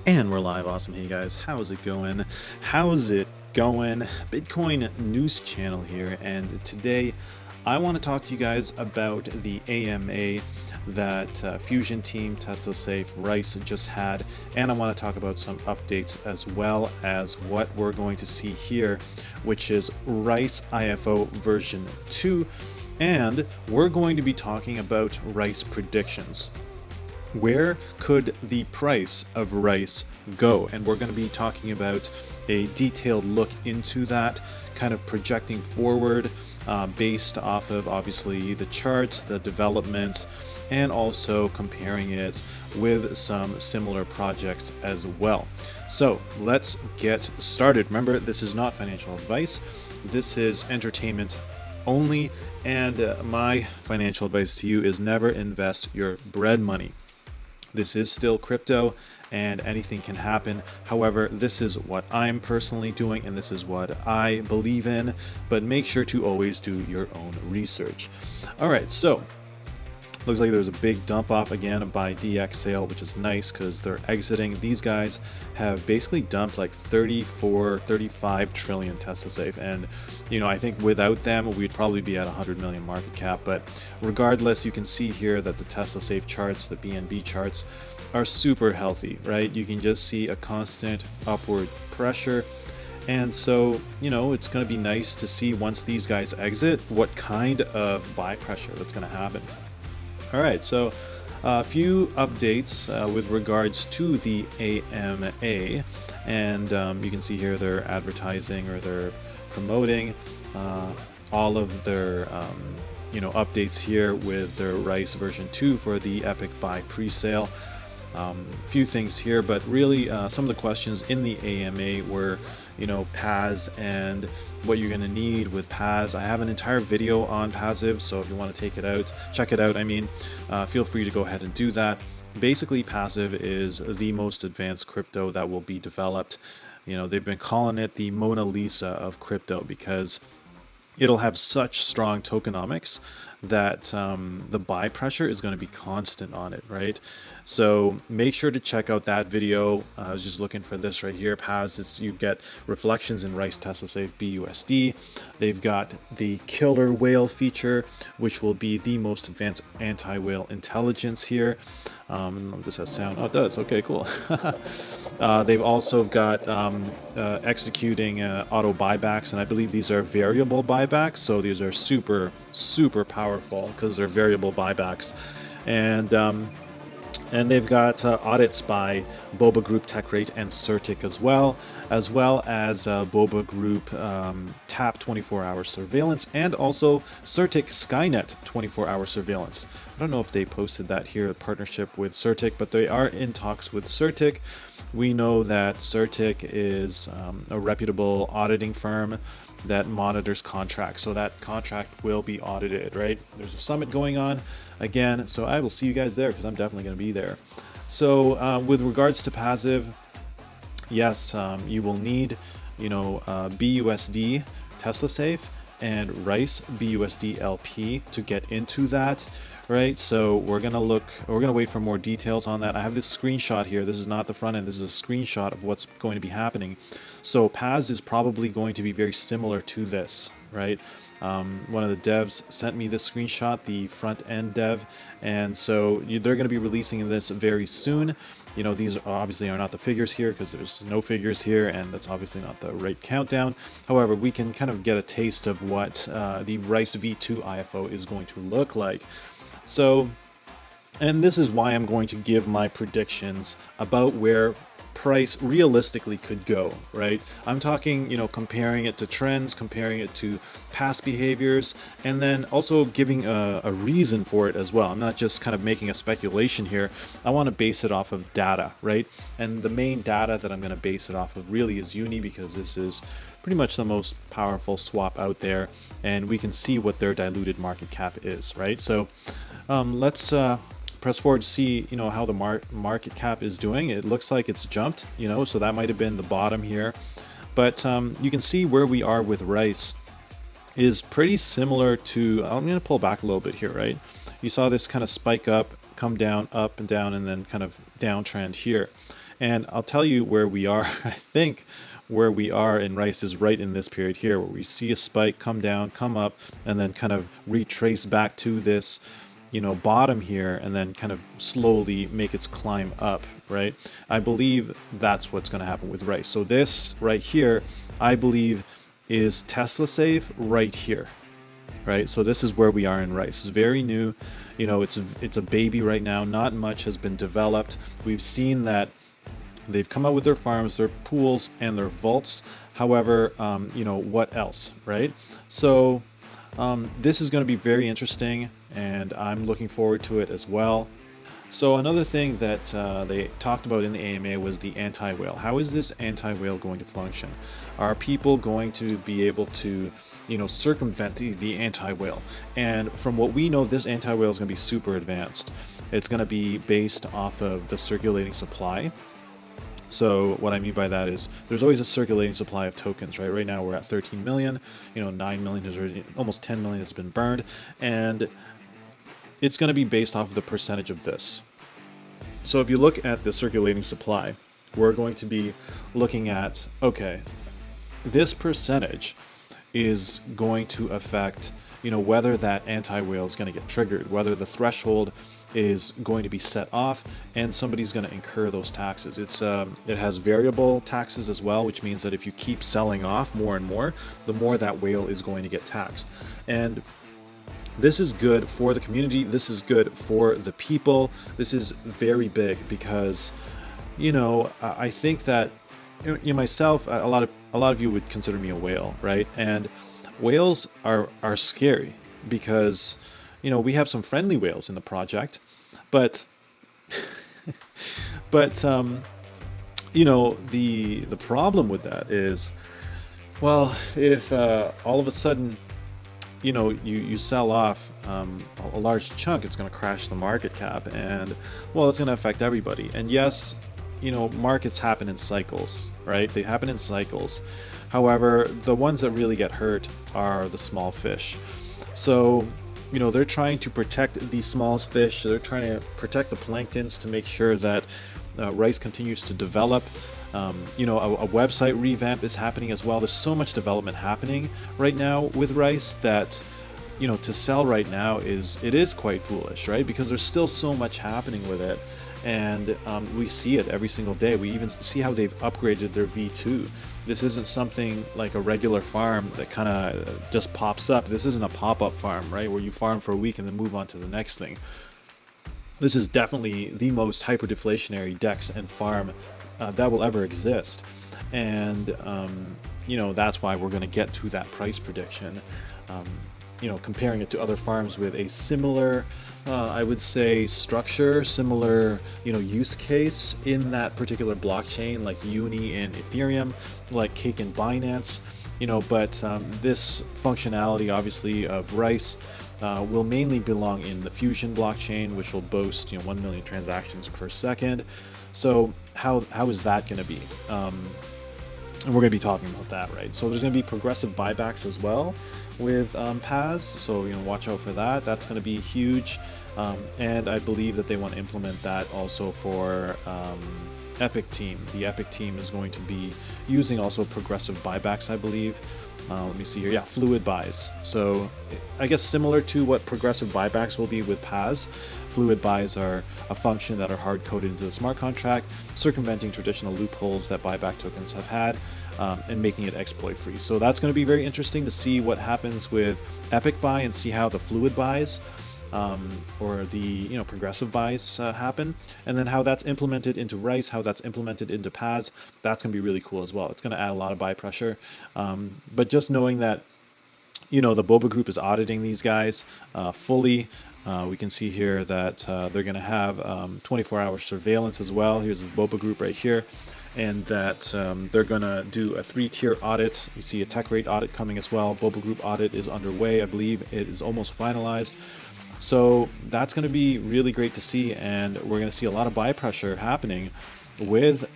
And we're live. Awesome. Hey guys, how's it going? How's it going? Bitcoin news channel here, and today I want to talk to you guys about the AMA that Fusion Team, teslasafe, Rice just had, and I want to talk about some updates as well as what we're going to see here, which is Rice IFO version 2, and we're going to be talking about Rice predictions. Where could the price of rice go? And we're going to be talking about a detailed look into that, kind of projecting forward based off of obviously the charts, the development, and also comparing it with some similar projects as well. So let's get started. Remember, this is not financial advice. This is entertainment only, and my financial advice to you is never invest your bread money. This is still crypto and anything can happen. However, this is what I'm personally doing and this is what I believe in, but make sure to always do your own research. All right, so looks like there's a big dump off again by DX sale, which is nice because they're exiting. These guys have basically dumped like 35 trillion teslasafe, and I think without them we'd probably be at 100 million market cap. But regardless, you can see here that the teslasafe charts, the BNB charts, are super healthy, right? You can just see a constant upward pressure. And so, it's going to be nice to see once these guys exit what kind of buy pressure that's going to happen. All right, so a few updates with regards to the AMA, and you can see here they're advertising or they're promoting all of their updates here with their Rice version 2 for the Epic Buy pre-sale. A few things here, but really some of the questions in the AMA were PAS and what you're going to need with PAS. I have an entire video on passive, so if you want to check it out, feel free to go ahead and do that. Basically, passive is the most advanced crypto that will be developed. They've been calling it the Mona Lisa of crypto because it'll have such strong tokenomics that the buy pressure is going to be constant on it, right? So make sure to check out that video. I was just looking for this right here. PAS, you get reflections in Rice teslasafe BUSD. They've got the killer whale feature, which will be the most advanced anti-whale intelligence here. Does that sound? Oh, it does. Okay, cool. They've also got executing auto buybacks, and I believe these are variable buybacks. So these are super, super powerful because they're variable buybacks. And they've got audits by Boba Group, TechRate, and Certic as well as Boba Group TAP 24-hour surveillance, and also Certic Skynet 24-hour surveillance. I don't know if they posted that here, a partnership with Certic, but they are in talks with Certic. We know that Certic is a reputable auditing firm that monitors contracts, so that contract will be audited, right? There's a summit going on again, so I will see you guys there because I'm definitely going to be there. So with regards to passive, yes, you will need BUSD teslasafe and Rice BUSD LP to get into that, right? So we're gonna wait for more details on that. I have this screenshot here. This is not the front end, this is a screenshot of what's going to be happening. So PAS is probably going to be very similar to this, right? One of the devs sent me this screenshot, the front end dev, and so they're going to be releasing this very soon. These obviously are not the figures here because there's no figures here, and that's obviously not the right countdown. However, we can kind of get a taste of what the Rice V2 IFO is going to look like. So, and this is why I'm going to give my predictions about where price realistically could go, right? I'm talking, comparing it to trends, comparing it to past behaviors, and then also giving a reason for it as well. I'm not just kind of making a speculation here. I want to base it off of data, right? And the main data that I'm going to base it off of really is Uni, because this is pretty much the most powerful swap out there, and we can see what their diluted market cap is, right? So let's press forward to see how the market cap is doing. It looks like it's jumped, so that might have been the bottom here, but you can see where we are with Rice is pretty similar to, I'm going to pull back a little bit here, right? You saw this kind of spike up, come down, up and down, and then kind of downtrend here. And I'll tell you where we are. I think where we are in rice is right in this period here, where we see a spike come down, come up, and then kind of retrace back to this, bottom here, and then kind of slowly make its climb up, right? I believe that's what's going to happen with rice. So this right here, I believe, is Tesla safe right here, right? So this is where we are in rice. It's very new. It's a baby right now. Not much has been developed. We've seen that they've come out with their farms, their pools, and their vaults. However, what else, right? So this is going to be very interesting, and I'm looking forward to it as well. So another thing that they talked about in the AMA was the anti-whale. How is this anti-whale going to function? Are people going to be able to, circumvent the anti-whale? And from what we know, this anti-whale is going to be super advanced. It's going to be based off of the circulating supply. So what I mean by that is there's always a circulating supply of tokens, right? Right now we're at 13 million, 9 million is already, almost 10 million has been burned, and it's going to be based off of the percentage of this. So if you look at the circulating supply, we're going to be looking at, okay, this percentage is going to affect, whether that anti-whale is going to get triggered, whether the threshold is going to be set off and somebody's going to incur those taxes. It has variable taxes as well, which means that if you keep selling off more and more, the more that whale is going to get taxed. And this is good for the community. This is good for the people. This is very big because, I think that myself, a lot of you would consider me a whale, right? And whales are scary because, we have some friendly whales in the project, but the problem with that is, well, if all of a sudden you sell off a large chunk, it's going to crash the market cap, and well, it's going to affect everybody. And yes, markets happen in cycles, right? They happen in cycles. However, the ones that really get hurt are the small fish. So they're trying to protect these small fish. They're trying to protect the planktons to make sure that rice continues to develop. A website revamp is happening as well. There's so much development happening right now with rice that, to sell right now is quite foolish, right? Because there's still so much happening with it. And we see it every single day. We even see how they've upgraded their V2. This isn't something like a regular farm that kind of just pops up. This isn't a pop-up farm, right? Where you farm for a week and then move on to the next thing. This is definitely the most hyper-deflationary DEX and farm that will ever exist. And, that's why we're going to get to that price prediction. Comparing it to other farms with a similar, I would say, structure, similar, use case in that particular blockchain, like Uni and Ethereum, like Cake and Binance, but this functionality, obviously, of Rice will mainly belong in the Fusion blockchain, which will boast, 1 million transactions per second. So how is that going to be? And we're going to be talking about that, right? So there's going to be progressive buybacks as well with PAS, so watch out for that. That's going to be huge, and I believe that they want to implement that also for Epic Team. The Epic Team is going to be using also progressive buybacks, I believe. Let me see here. Yeah, fluid buys. So I guess similar to what progressive buybacks will be with PAS, fluid buys are a function that are hard-coded into the smart contract, circumventing traditional loopholes that buyback tokens have had, and making it exploit-free. So that's going to be very interesting to see what happens with Epic Buy and see how the fluid buys or the progressive buys happen, and then how that's implemented into Rice, how that's implemented into PAS. That's going to be really cool as well. It's going to add a lot of buy pressure, but just knowing that the Boba Group is auditing these guys fully. We can see here that they're going to have 24-hour surveillance as well. Here's the Boba Group right here, and that they're going to do a 3-tier audit. You see a tech rate audit coming as well. Boba Group audit is underway. I believe it is almost finalized. So that's going to be really great to see, and we're going to see a lot of buy pressure happening with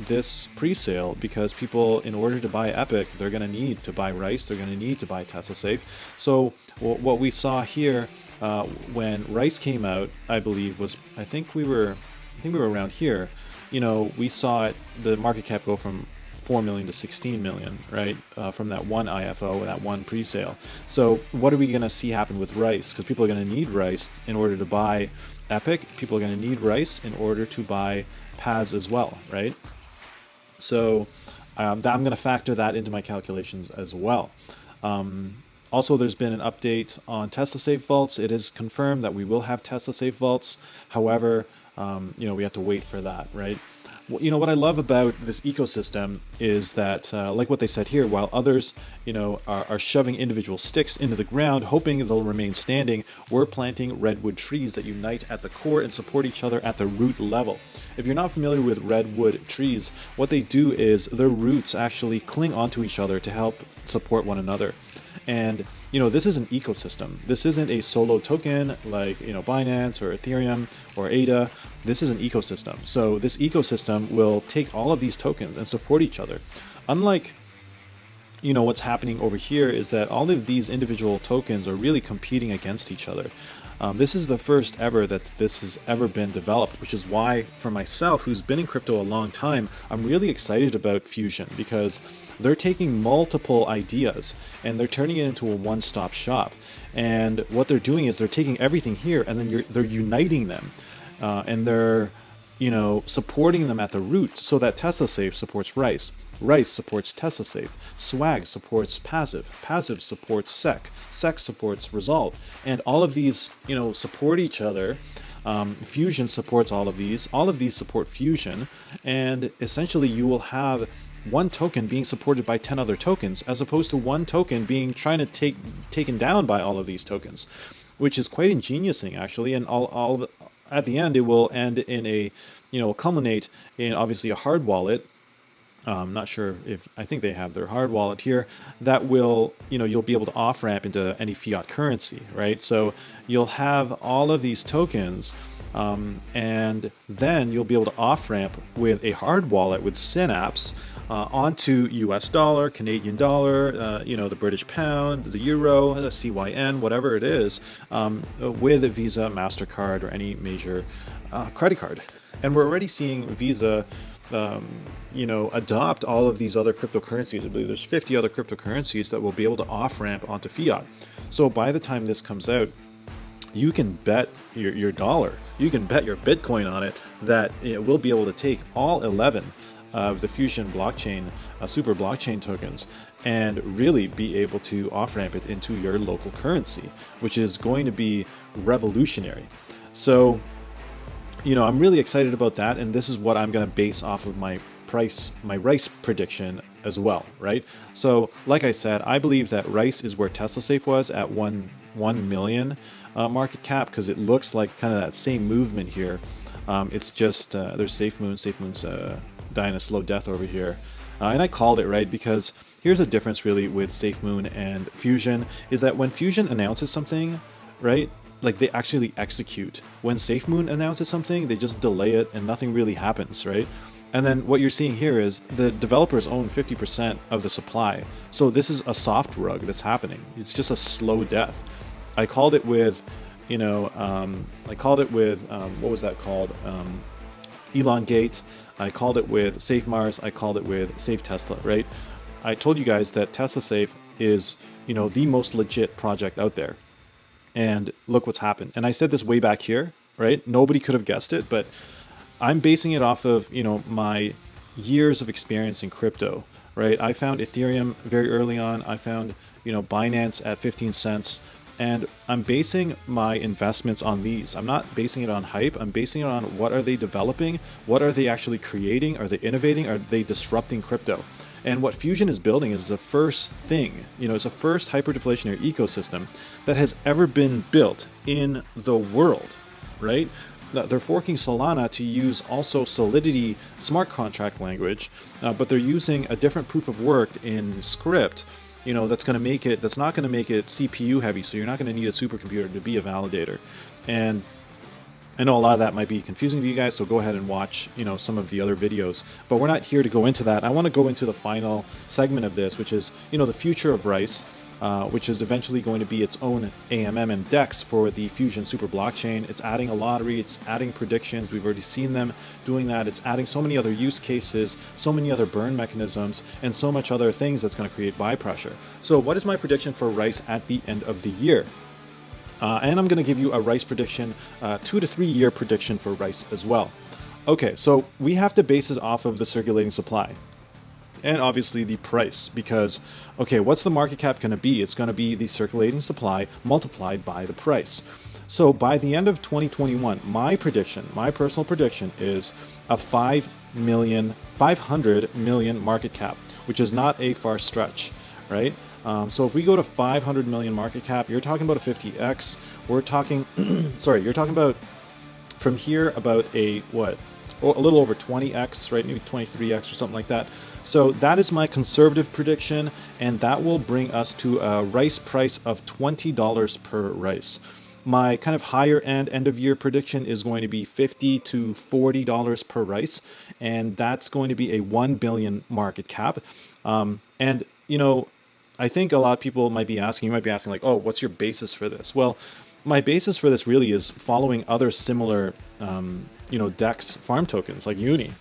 this pre-sale, because people, in order to buy Epic, they're going to need to buy Rice, they're going to need to buy teslasafe. So what we saw here when Rice came out, I believe, was I think we were around here. we saw the market cap go from 4 million to 16 million, right? From that one IFO, that one pre-sale. So what are we going to see happen with rice? Because people are going to need rice in order to buy Epic. People are going to need rice in order to buy PAS as well, right? So I'm going to factor that into my calculations as well. Also, there's been an update on teslasafe vaults. It is confirmed that we will have teslasafe vaults. However, we have to wait for that, right? What I love about this ecosystem is that, like what they said here, while others, are shoving individual sticks into the ground, hoping they'll remain standing, we're planting redwood trees that unite at the core and support each other at the root level. If you're not familiar with redwood trees, what they do is their roots actually cling onto each other to help support one another. And, this is an ecosystem. This isn't a solo token like, Binance or Ethereum or ADA. This is an ecosystem. So this ecosystem will take all of these tokens and support each other. Unlike, what's happening over here is that all of these individual tokens are really competing against each other. This is the first ever that this has ever been developed, which is why, for myself, who's been in crypto a long time, I'm really excited about Fusion, because they're taking multiple ideas and they're turning it into a one-stop shop. And what they're doing is they're taking everything here and then they're uniting them, and they're supporting them at the root, so that teslasafe supports rice. Rice supports teslasafe. Swag supports passive. Passive supports sec. Sec supports resolve. And all of these, support each other. Fusion supports all of these. All of these support Fusion. And essentially you will have one token being supported by 10 other tokens, as opposed to one token being taken down by all of these tokens, which is quite ingeniousing, actually. And all at the end, it will end in a, culminate in obviously a hard wallet. Not sure if, I think they have their hard wallet here that will, you'll be able to off ramp into any fiat currency, right? So you'll have all of these tokens, and then you'll be able to off ramp with a hard wallet with Synapse onto US dollar, Canadian dollar, the British pound, the euro, the CYN, whatever it is, with a Visa, MasterCard, or any major credit card. And we're already seeing Visa adopt all of these other cryptocurrencies. I believe there's 50 other cryptocurrencies that will be able to off-ramp onto fiat. So by the time this comes out, you can bet your dollar, you can bet your Bitcoin on it that it will be able to take all 11 of the Fusion blockchain, super blockchain tokens, and really be able to off-ramp it into your local currency, which is going to be revolutionary. So, I'm really excited about that, and this is what I'm going to base off of my rice prediction as well, right? So, like I said, I believe that rice is where teslasafe was at 1 million market cap, because it looks like kind of that same movement here. It's just there's SafeMoon's dying a slow death over here, and I called it, right? Because here's a difference really with SafeMoon and Fusion, is that when Fusion announces something, right, like they actually execute. When SafeMoon announces something, they just delay it and nothing really happens, right? And then what you're seeing here is the developers own 50% of the supply. So this is a soft rug that's happening. It's just a slow death. I called it with, what was that called? Elongate. I called it with Safe Mars. I called it with Safe Tesla, right? I told you guys that teslasafe is, the most legit project out there. And look what's happened. And I said this way back here, right? Nobody could have guessed it, but I'm basing it off of, my years of experience in crypto, right? I found Ethereum very early on. I found, Binance at 15 cents. And I'm basing my investments on these. I'm not basing it on hype. I'm basing it on what are they developing? What are they actually creating? Are they innovating? Are they disrupting crypto? And what Fusion is building is the first thing, it's the first hyper-deflationary ecosystem that has ever been built in the world, right? They're forking Solana to use also Solidity smart contract language, but they're using a different proof of work in Script, that's not going to make it CPU heavy, so you're not going to need a supercomputer to be a validator. And I know a lot of that might be confusing to you guys, so go ahead and watch, some of the other videos. But we're not here to go into that. I want to go into the final segment of this, which is, the future of rice. which is eventually going to be its own AMM and DEX for the Fusion Super blockchain. It's adding a lottery, it's adding predictions. We've already seen them doing that. It's adding so many other use cases, so many other burn mechanisms, and so much other things that's going to create buy pressure. So what is my prediction for Rice at the end of the year? And I'm going to give you a Rice prediction, 2 to 3 year prediction for Rice as well. Okay, so we have to base it off of the circulating supply and obviously the price, because, okay, what's the market cap going to be? It's going to be the circulating supply multiplied by the price. So by the end of 2021, my personal prediction is a 500 million market cap, which is not a far stretch, right? So if we go to 500 million market cap, you're talking about a 50x. We're talking, sorry, you're talking about from here about a little over 20x, right? Maybe 23x or something like that. So that is my conservative prediction, and that will bring us to a Rice price of $20 per Rice. My kind of higher end of year prediction is going to be $50 to $40 per Rice, and that's going to be a 1 billion market cap. And you know, I think a lot of people might be asking like, oh, what's your basis for this? Well, my basis for this really is following other similar, DEX farm tokens like Uni,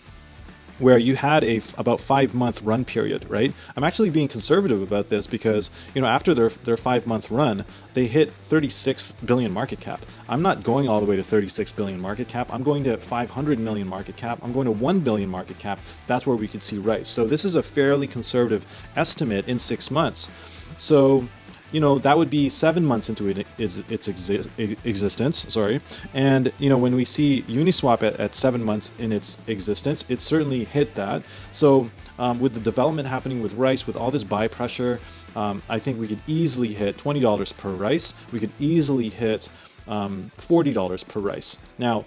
where you had about 5-month run period, right? I'm actually being conservative about this because, after their 5-month run, they hit 36 billion market cap. I'm not going all the way to 36 billion market cap. I'm going to 500 million market cap. I'm going to 1 billion market cap. That's where we could see Rice. So this is a fairly conservative estimate in 6 months. So, that would be 7 months into its existence, sorry. And, when we see Uniswap at 7 months in its existence, it certainly hit that. So with the development happening with Rice, with all this buy pressure, I think we could easily hit $20 per Rice. We could easily hit $40 per Rice. Now,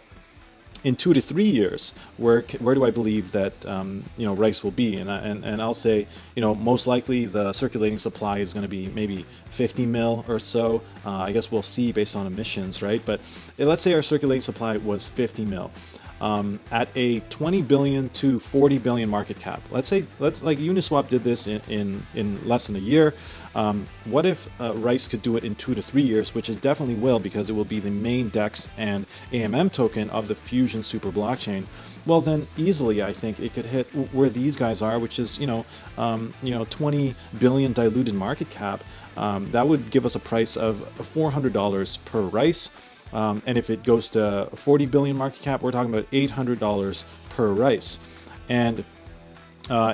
in 2 to 3 years, where do I believe that Rice will be? And I'll say, most likely the circulating supply is going to be maybe 50 mil or so. I guess we'll see based on emissions, right? But let's say our circulating supply was 50 mil. At a 20 billion to 40 billion market cap. Let's like Uniswap did this in less than a year. What if Rice could do it in 2 to 3 years, which it definitely will, because it will be the main DEX and AMM token of the Fusion Super blockchain. Well, then easily I think it could hit where these guys are, which is 20 billion diluted market cap. That would give us a price of $400 per Rice. And if it goes to 40 billion market cap, we're talking about $800 per Rice. And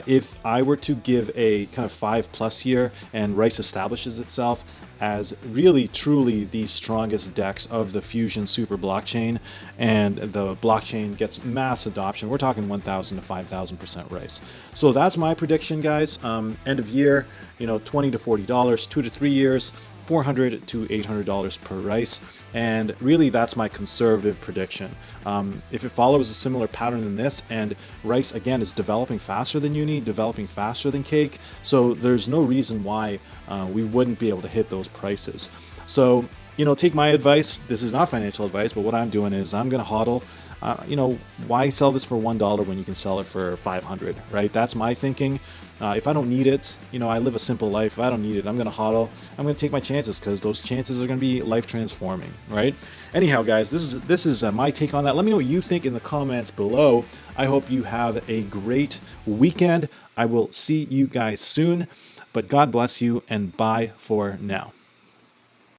if I were to give a kind of 5+ year and Rice establishes itself as really truly the strongest DEX of the Fusion Super blockchain, and the blockchain gets mass adoption, we're talking 1,000 to 5,000% Rice. So that's my prediction, guys. End of year, $20 to $40, 2 to 3 years, $400 to $800 per Rice, and really that's my conservative prediction. If it follows a similar pattern than this, and Rice again is developing faster than Uni, developing faster than Cake, so there's no reason why we wouldn't be able to hit those prices. So take my advice. This is not financial advice, but what I'm doing is I'm gonna hodl. Why sell this for $1 when you can sell it for 500, right? That's my thinking. If I don't need it, I live a simple life. If I don't need it, I'm going to hodl. I'm going to take my chances, because those chances are going to be life transforming, right? Anyhow, guys, this is my take on that. Let me know what you think in the comments below. I hope you have a great weekend. I will see you guys soon, but God bless you, and bye for now.